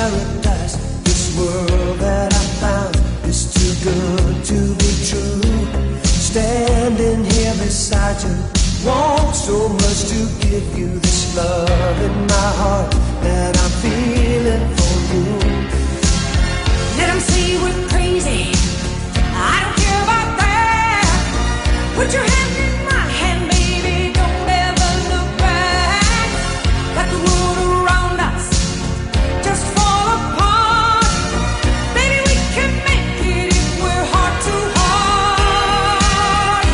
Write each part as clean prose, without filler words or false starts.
paradise. This world that I found is too good to be true. Standing here beside you, want so much to give you this love in my heart that I'm feeling for you. Let them say we're crazy, I don't care about that. Put your hand in my hand, baby, don't ever look back. Let the world around us just fall apart. Baby, we can make it if we're heart to heart.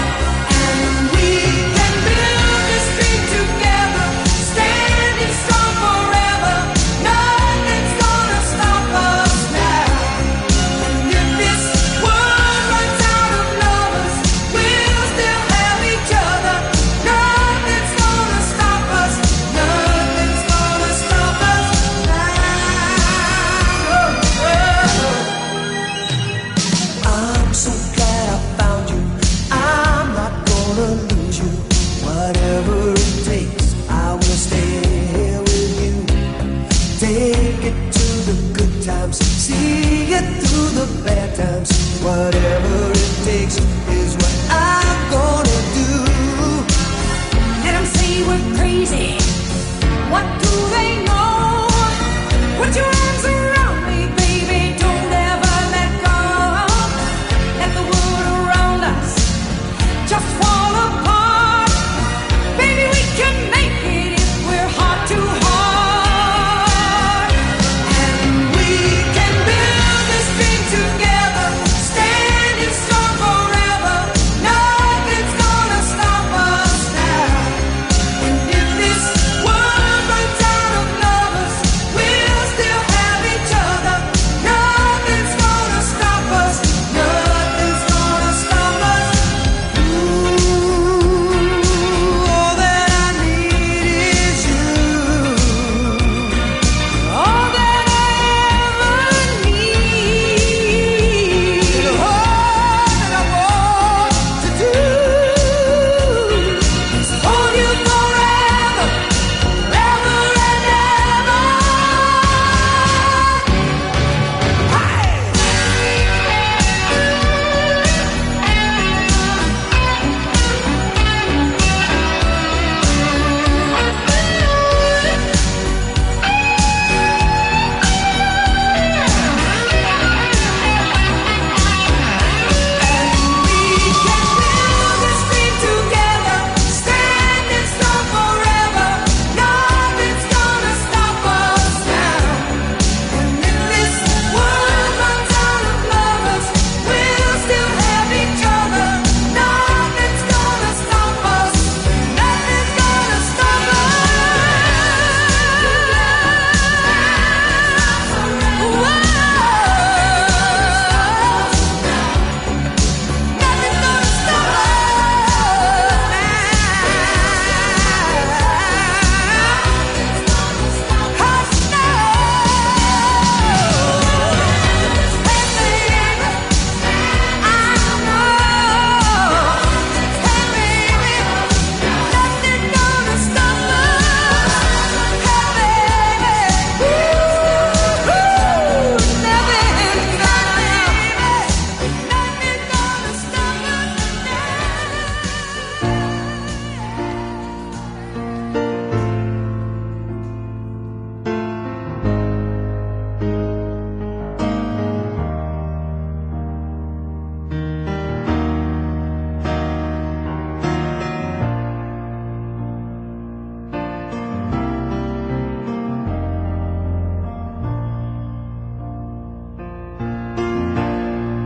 And we can build this dream together, standing strong forever. Nothing's gonna stop us now. And if this world runs out of lovers, we'll still have each other. Nothing's gonna stop us. Nothing's gonna stop us now. I'm so glad I found you. I'm not gonna lose you. Whatever it takes, I will stay here with you. Take it to the good times, see it through the bad times. Whatever it takes is what I'm gonna do. Let them say we're crazy. What do they know? Put your arms around me, baby. Don't ever let go. Let the world around us just fall apart. Baby, we can make it if we're heart to heart. And we can build this dream together, standing strong forever. Nothing's gonna stop us now. And if this world runs out of lovers, we'll still have each other. Nothing's gonna stop us. Nothing's gonna stop us. Ooh, all that I need is you. All that I ever need. And all that I want to do is hold you forever, forever and ever. We can build this dream together, standing strong forever. Nothing's gonna stop us now. And if this world runs out of lovers, we'll still have each other. Nothing's gonna stop us. Nothing's gonna stop us. Nothing's gonna stop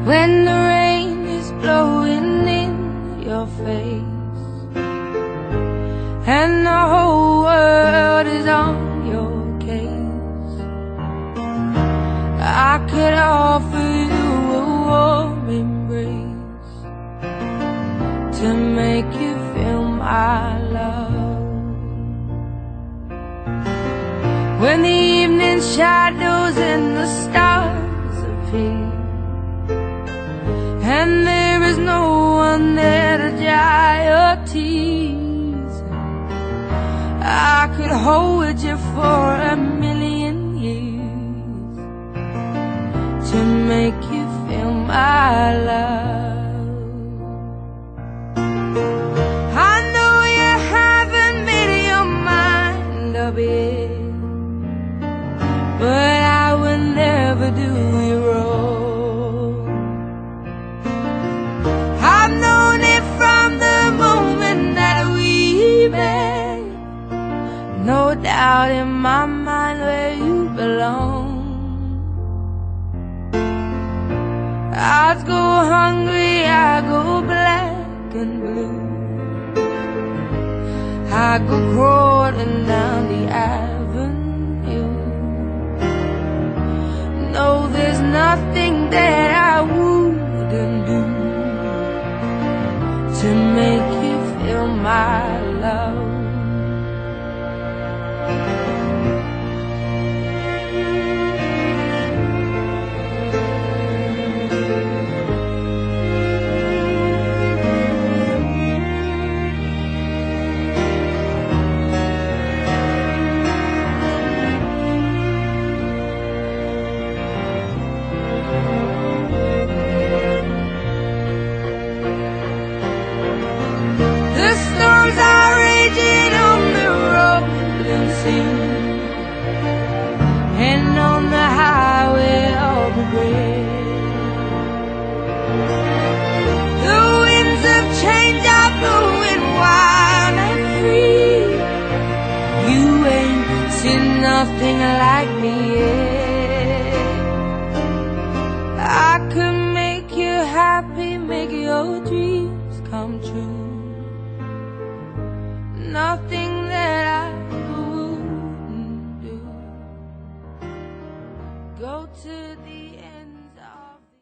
When the rain is blowing in your face and the whole world is on your case, I could offer you a warm embrace to make you feel my love. When the evening shadows and the stars appear and there is no one there to dry your tears, I could hold you for a million years to make you feel my love. I know you haven't made your mind up yet, but I will never do you wrong. I've known it from the moment that we met, no doubt in my mind where you belong. I go hungry, I go black and blue, I go crawling down the avenue. No, there's nothing that I wouldn't do to make you feel my love. The storms are raging on the rolling sea, and on the highway of regret. The winds of change are blowing wild and free. You ain't seen nothing like me yet. I could make you happy, make your dreams come true. Nothing